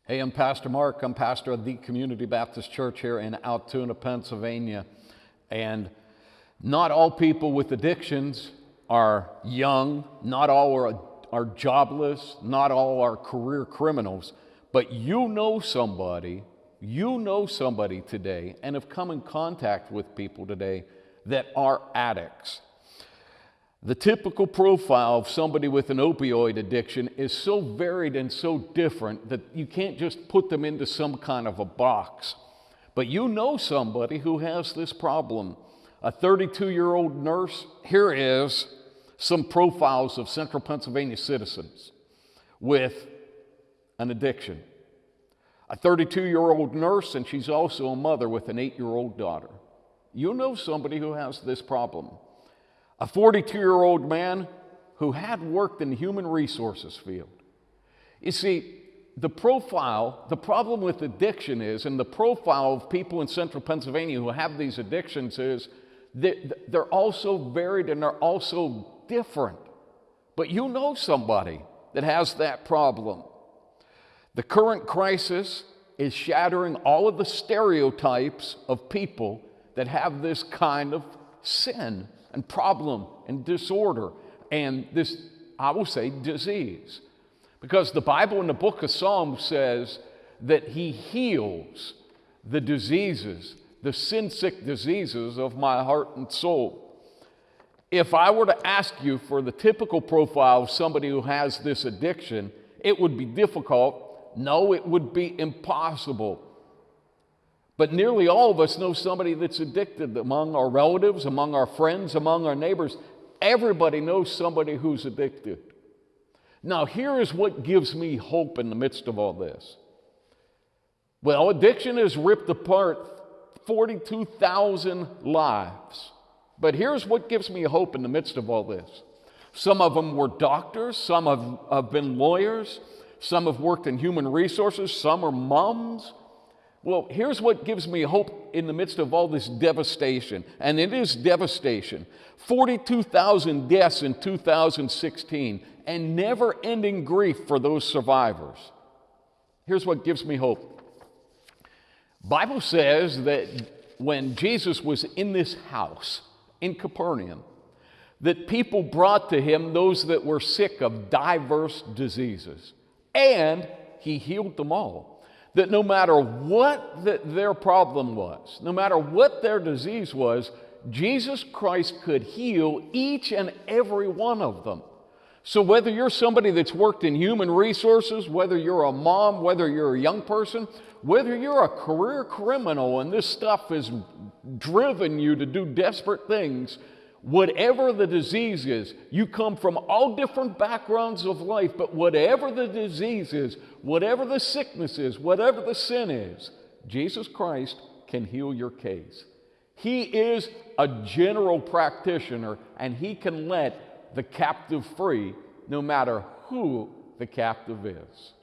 Hey, I'm Pastor Mark. I'm pastor of the Community Baptist Church here in Altoona, Pennsylvania. And not all people with addictions are young. Not all are jobless. Not all are career criminals. But you know somebody today and have come in contact with people today that are addicts. The typical profile of somebody with an opioid addiction is so varied and so different that you can't just put them into some kind of a box. But you know somebody who has this problem. A 32-year-old nurse, here is some profiles of Central Pennsylvania citizens with an addiction. A 32-year-old nurse, and she's also a mother with an 8-year-old daughter. You know somebody who has this problem. A 42-year-old man who had worked in the human resources field. You see, the problem with addiction is, and the profile of people in Central Pennsylvania who have these addictions is, they're also varied and they're also different. But you know somebody that has that problem. The current crisis is shattering all of the stereotypes of people that have this kind of sin and problem and disorder and this, I will say, disease. Because the Bible in the book of Psalms says that He heals the diseases, the sin-sick diseases of my heart and soul. If I were to ask you for the typical profile of somebody who has this addiction, it would be difficult. No, it would be impossible. But nearly all of us know somebody that's addicted among our relatives, among our friends, among our neighbors. Everybody knows somebody who's addicted. Now, here is what gives me hope in the midst of all this. Well, addiction has ripped apart 42,000 lives. But here's what gives me hope in the midst of all this. Some of them were doctors, some have been lawyers, some have worked in human resources, some are moms. Well, here's what gives me hope in the midst of all this devastation, and it is devastation. 42,000 deaths in 2016, and never-ending grief for those survivors. Here's what gives me hope. Bible says that when Jesus was in this house in Capernaum, that people brought to Him those that were sick of diverse diseases, and He healed them all. That no matter what their problem was, no matter what their disease was, Jesus Christ could heal each and every one of them. So whether you're somebody that's worked in human resources, whether you're a mom, whether you're a young person, whether you're a career criminal and this stuff has driven you to do desperate things, whatever the disease is, you come from all different backgrounds of life, but whatever the disease is, whatever the sickness is, whatever the sin is, Jesus Christ can heal your case. He is a general practitioner, and He can let the captive free no matter who the captive is.